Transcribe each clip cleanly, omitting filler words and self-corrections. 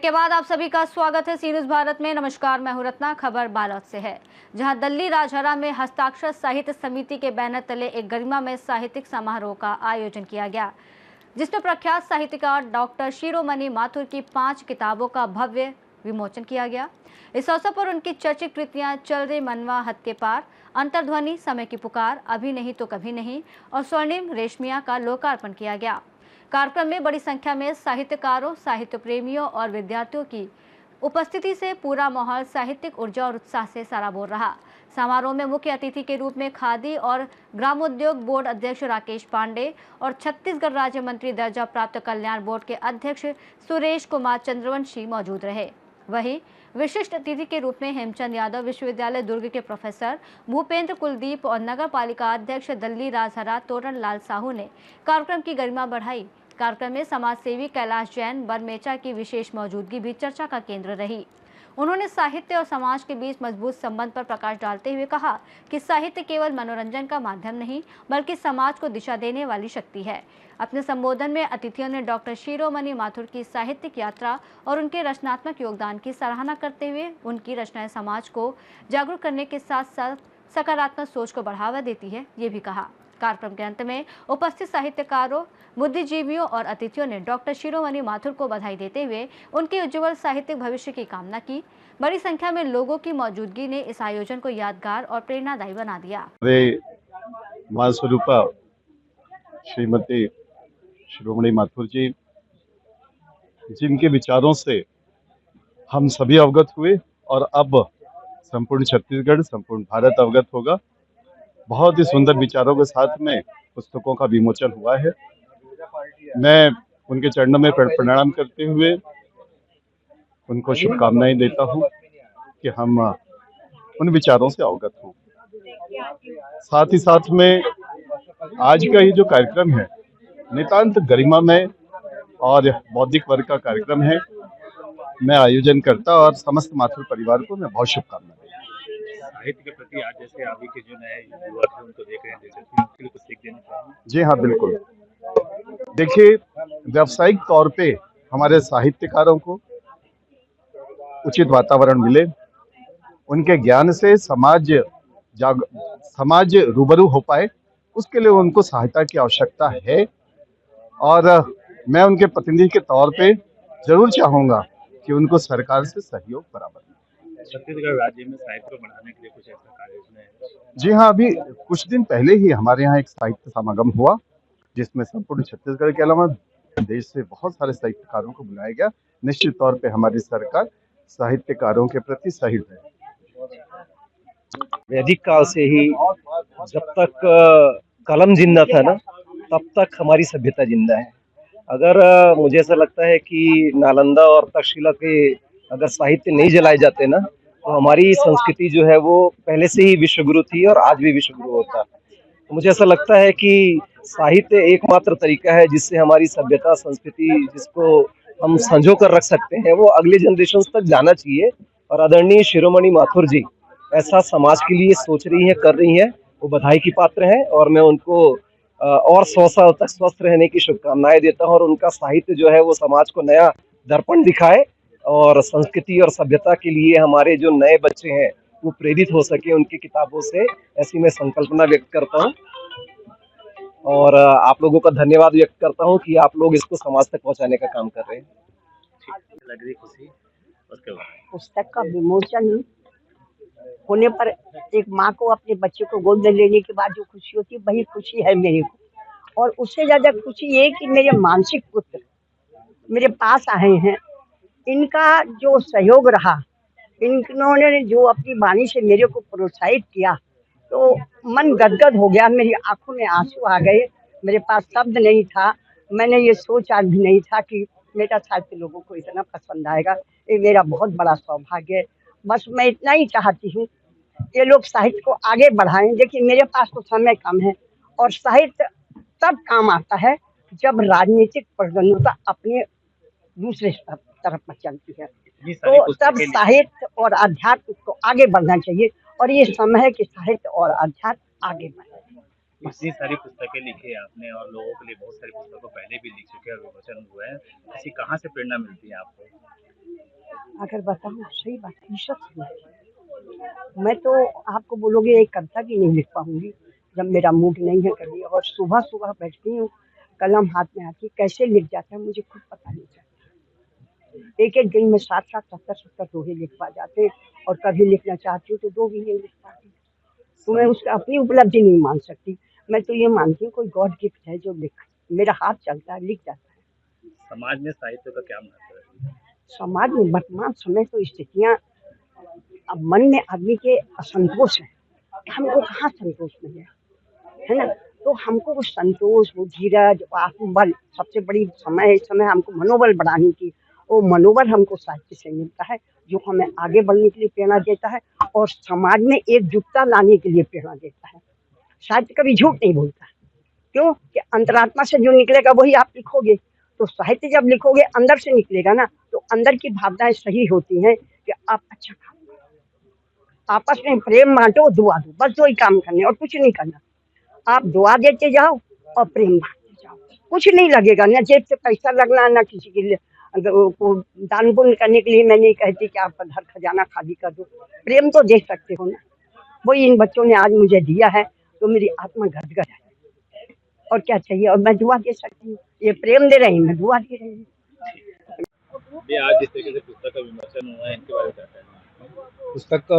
Break के बाद आप सभी का स्वागत है सी न्यूज़ भारत में। नमस्कार, मैं हूं रत्ना। खबर बालोद से है, जहां दिल्ली राजहरा में हस्ताक्षर साहित्य समिति के बैनर तले एक गरिमामय साहित्यिक समारोह का आयोजन किया गया, जिसमें प्रख्यात साहित्यकार डॉक्टर शिरोमणि माथुर की 5 किताबों का भव्य विमोचन किया गया। इस अवसर पर उनकी चर्चित कृतियां चल रे मनवा हद के पार, अंतर्ध्वनि, समय की पुकार, अभी नहीं तो कभी नहीं और स्वर्णिम रेशमिया का लोकार्पण किया गया। कार्यक्रम में बड़ी संख्या में साहित्यकारों, साहित्य प्रेमियों और विद्यार्थियों की उपस्थिति से पूरा माहौल साहित्यिक ऊर्जा और उत्साह से सराबोर रहा। समारोह में मुख्य अतिथि के रूप में खादी और ग्रामोद्योग बोर्ड अध्यक्ष राकेश पांडे और छत्तीसगढ़ राज्य मंत्री दर्जा प्राप्त कल्याण बोर्ड के अध्यक्ष सुरेश कुमार चंद्रवंशी मौजूद रहे। वहीं विशिष्ट अतिथि के रूप में हेमचंद यादव विश्वविद्यालय दुर्ग के प्रोफेसर भूपेंद्र कुलदीप और नगर पालिका अध्यक्ष दिल्ली राजहरा तोरण लाल साहू ने कार्यक्रम की गरिमा बढ़ाई। कार्यक्रम में समाज सेवी कैलाश जैन बरमेचा की विशेष मौजूदगी भी चर्चा का केंद्र रही। उन्होंने साहित्य और समाज के बीच मजबूत संबंध पर प्रकाश डालते हुए कहा कि साहित्य केवल मनोरंजन का माध्यम नहीं, बल्कि समाज को दिशा देने वाली शक्ति है। अपने संबोधन में अतिथियों ने डॉक्टर शिरोमणि माथुर की साहित्यिक यात्रा और उनके रचनात्मक योगदान की सराहना करते हुए उनकी रचनाएं समाज को जागरूक करने के साथ साथ सकारात्मक सोच को बढ़ावा देती है, ये भी कहा। कार्यक्रम के अंत में उपस्थित साहित्यकारों, बुद्धिजीवियों और अतिथियों ने डॉक्टर शिरोमणि माथुर को बधाई देते हुए उनके उज्जवल साहित्यिक भविष्य की कामना की। बड़ी संख्या में लोगों की मौजूदगी ने इस आयोजन को यादगार और प्रेरणादायी बना दिया। मां स्वरूपा श्रीमती शिरोमणि माथुर जी, जिनके विचारों से हम सभी अवगत हुए और अब संपूर्ण छत्तीसगढ़, संपूर्ण भारत अवगत होगा। बहुत ही सुंदर विचारों के साथ में पुस्तकों का विमोचन हुआ है। मैं उनके चरणों में प्रणाम करते हुए उनको शुभकामनाएं देता हूं कि हम उन विचारों से अवगत हों। साथ ही साथ में आज का ये जो कार्यक्रम है नितांत गरिमामय और बौद्धिक वर्ग का कार्यक्रम है। मैं आयोजन करता और समस्त माथुर परिवार को मैं बहुत शुभकामनाएं। साहित्य के प्रति आज जैसे अभी के जो नए युवा थे उनको देख रहे हैं, जैसे उनके लिए कुछ सीख देना चाहेंगे? जी हाँ, बिल्कुल। देखिए, व्यावसायिक तौर पे हमारे साहित्यकारों को उचित वातावरण मिले, उनके ज्ञान से समाज रूबरू हो पाए, उसके लिए उनको सहायता की आवश्यकता है। और मैं उनके प्रतिनिधि के तौर पे जरूर चाहूंगा कि उनको सरकार से सहयोग बराबर मिले। छत्तीसगढ़ राज्य में साहित्य को बढ़ाने के लिए कुछ ऐसा कार्य योजना है? जी हाँ, अभी कुछ दिन पहले ही हमारे यहाँ एक साहित्य समागम हुआ, जिसमें संपूर्ण छत्तीसगढ़ के अलावा देश से बहुत सारे साहित्यकारों को बुलाया गया। निश्चित तौर पे हमारी सरकार साहित्यकारों के प्रति सहित है। वैदिक काल से ही जब तक कलम जिंदा था ना, तब तक हमारी सभ्यता जिंदा है। अगर मुझे ऐसा लगता है कि नालंदा और तक्षशिला के अगर साहित्य नहीं जलाए जाते ना, तो हमारी संस्कृति जो है वो पहले से ही विश्वगुरु थी और आज भी विश्वगुरु होता। तो मुझे ऐसा लगता है कि साहित्य एकमात्र तरीका है जिससे हमारी सभ्यता, संस्कृति, जिसको हम संजो कर रख सकते हैं, वो अगले जनरेशन तक जाना चाहिए। और आदरणीय शिरोमणि माथुर जी ऐसा समाज के लिए सोच रही है, कर रही है, वो बधाई की पात्र हैं। और मैं उनको और 100 साल तक स्वस्थ रहने की शुभकामनाएं देता हूं और उनका साहित्य जो है वो समाज को नया दर्पण दिखाए और संस्कृति और सभ्यता के लिए हमारे जो नए बच्चे हैं वो प्रेरित हो सके उनकी किताबों से, ऐसी मैं संकल्पना व्यक्त करता हूं। और आप लोगों का धन्यवाद व्यक्त करता हूं कि आप लोग इसको समाज तक पहुंचाने का काम कर रहे हैं। लग रही खुशी उसके बाद पुस्तक का विमोचन होने पर एक माँ को अपने बच्चे को गोद में लेने के बाद जो खुशी होती है, वही खुशी है मेरे को। और उससे ज्यादा खुशी ये कि मेरे मानसिक पुत्र मेरे पास आए हैं। इनका जो सहयोग रहा, इन्होंने जो अपनी वाणी से मेरे को प्रोत्साहित किया, तो मन गदगद हो गया, मेरी आंखों में आंसू आ गए। मेरे पास शब्द नहीं था। मैंने ये सोचा भी नहीं था कि मेरा साहित्य लोगों को इतना पसंद आएगा। ये मेरा बहुत बड़ा सौभाग्य है। बस मैं इतना ही चाहती हूँ, ये लोग साहित्य को आगे बढ़ाएं। देखिए, मेरे पास तो समय कम है और साहित्य तब काम आता है जब राजनीतिक प्रगणता अपने दूसरे तरफ पर चलती है, तो तब साहित्य और अध्यात्म को आगे बढ़ना चाहिए। और ये समय है कि साहित्य और अध्यात्म आगे बढ़े। इतनी सारी पुस्तकें लिखी है आपने और लोगों के लिए बहुत सारी पुस्तकों पहले भी लिख चुके हैं और विमोचन हुए हैं, ऐसी कहाँ से प्रेरणा मिलती है आपको? अगर बताऊँ सही बात ईर्ष्या से नहीं। मैं तो आपको बोलोगे एक कविता भी नहीं लिख पाऊँगी, जब मेरा मूड नहीं है कभी और सुबह-सुबह बैठती हूँ, कलम हाथ में आती है, कैसे लिख जाता है मुझे खुद पता नहीं चलता। एक-एक दिन में 7-7, 70-70 दोहे लिख पा जाते हैं और कभी लिखना चाहती हूँ तो 2 भी नहीं लिख पाती। तो मैं उसका अपनी उपलब्धि नहीं मान सकती। मैं तो ये मानती हूँ कोई गॉड गिफ्ट है जो मेरा हाथ चलता है, लिख जाता है। समाज में साहित्य का क्या महत्व है? समाज में वर्तमान समय तो स्थितियाँ अब मन में आदमी के असंतोष है। हमको कहाँ संतोष मिले, है ना? तो हमको वो संतोष, वो धीरज, वो आत्मबल सबसे बड़ी समय है इस समय हमको मनोबल बढ़ाने की, वो मनोबल हमको साहित्य से मिलता है, जो हमें आगे बढ़ने के लिए प्रेरणा देता है और समाज में एकजुटता लाने के लिए प्रेरणा देता है। साहित्य कभी झूठ नहीं बोलता। क्यों? कि अंतरात्मा से जो निकलेगा वही आप लिखोगे। तो साहित्य जब लिखोगे अंदर से निकलेगा ना, तो अंदर की भावनाएँ सही होती हैं कि आप अच्छा काम करो। आपस में प्रेम बाँटो, दुआ दो, बस 2 ही काम करने और कुछ नहीं करना। आप दुआ देते जाओ और प्रेम बाँटते जाओ। कुछ नहीं लगेगा, ना जेब से पैसा लगना, ना किसी के लिए अगर वो को दान पुण्य करने के लिए मैं नहीं कहती कि आपका घर खजाना खाली कर दो। प्रेम तो दे सकते हो ना। वही इन बच्चों ने आज मुझे दिया है, तो मेरी आत्मा गदगद है। और क्या चाहिए? और मैं दुआ दे सकती हूँ। ये प्रेम दे रही हैं, मैं दुआ दे रही हूँ। ये आज जिस तरीके से पुस्तक का विमोचन हुआ है, इनके बारे में क्या कहना है? पुस्तक का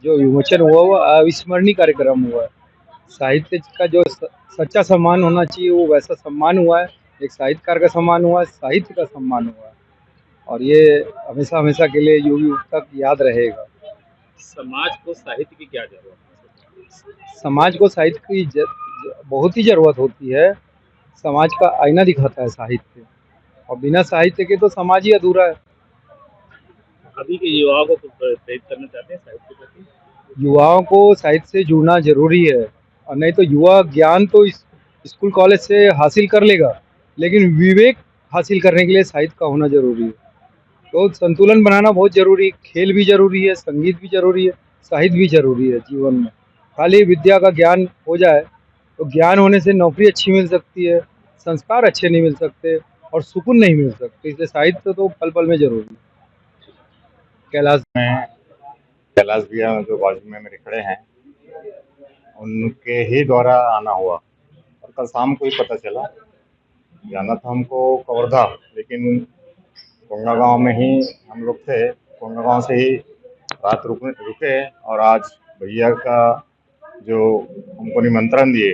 जो विमोचन हुआ वो अविस्मरणीय कार्यक्रम हुआ है। साहित्य का जो सच्चा सम्मान होना चाहिए वो वैसा सम्मान हुआ है। एक साहित्यकार का सम्मान हुआ है, साहित्य का सम्मान हुआ है और ये हमेशा हमेशा के लिए युग युग तक याद रहेगा। समाज को साहित्य की क्या जरूरत है? समाज को साहित्य की बहुत ही ज़रूरत होती है। समाज का आईना दिखाता है साहित्य और बिना साहित्य के तो समाज ही अधूरा है। अभी के युवाओं को कुछ प्रेरित करना चाहते हैं साहित्य के प्रति? युवाओं को साहित्य से जुड़ना जरूरी है और नहीं तो युवा ज्ञान तो स्कूल कॉलेज से हासिल कर लेगा, लेकिन विवेक हासिल करने के लिए साहित्य का होना जरूरी है। तो संतुलन बनाना बहुत जरूरी है। खेल भी जरूरी है, संगीत भी जरूरी है, साहित्य भी जरूरी है जीवन में। खाली विद्या का ज्ञान हो जाए तो ज्ञान होने से नौकरी अच्छी मिल सकती है, संस्कार अच्छे नहीं मिल सकते और सुकून नहीं मिल सकते। इसलिए साहित्य तो पल पल में जरूरी है। कैलाश भैया जो बाजू में मेरे खड़े हैं, उनके ही द्वारा आना हुआ और कल शाम को ही पता चला। जाना था हमको कवर्धा, लेकिन कोंगा गांव में ही हम लोग थे। कोंगा गांव से ही रात रुके और आज भैया का जो हमको निमंत्रण दिए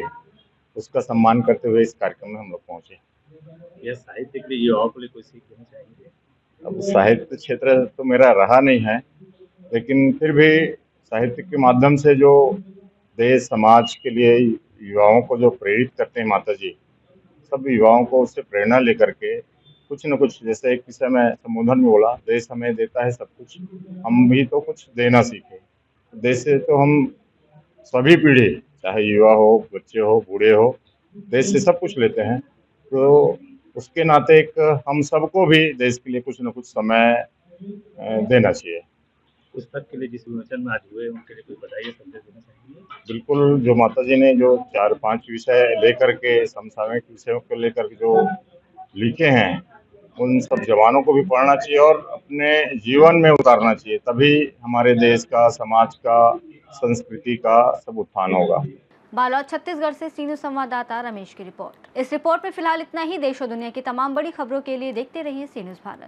उसका सम्मान करते हुए इस कार्यक्रम में हम लोग पहुँचे। यह साहित्य के लिए युवाओं के लिए कोई सीख देना चाहेंगे? अब साहित्य क्षेत्र तो मेरा रहा नहीं है, लेकिन फिर भी साहित्य के माध्यम से जो देश समाज के लिए युवाओं को जो प्रेरित करते हैं माता जी, सब युवाओं को उससे प्रेरणा लेकर के कुछ न कुछ, जैसे एक विषय में संबोधन में बोला, देश हमें देता है सब कुछ, हम भी तो कुछ देना सीखे। देश से तो हम सभी पीढ़ी, चाहे युवा हो, बच्चे हो, बूढ़े हो, देश से सब कुछ लेते हैं। तो उसके नाते एक हम सबको भी देश के लिए कुछ न कुछ समय देना चाहिए। पुस्तक के लिए जिस विमोचन में आज हुए उनके लिए कोई बधाई संदेश देना चाहेंगे? बिल्कुल, जो माता जी ने जो 4-5 विषय लेकर के, समसामयिक विषयों को लेकर के जो लिखे हैं, उन सब जवानों को भी पढ़ना चाहिए और अपने जीवन में उतारना चाहिए। तभी हमारे देश का, समाज का, संस्कृति का सब उत्थान होगा। बालोद छत्तीसगढ़ से सी न्यूज़ संवाददाता रमेश की रिपोर्ट। इस रिपोर्ट में फिलहाल इतना ही। देश और दुनिया की तमाम बड़ी खबरों के लिए देखते रहिए सी न्यूज़ भारत।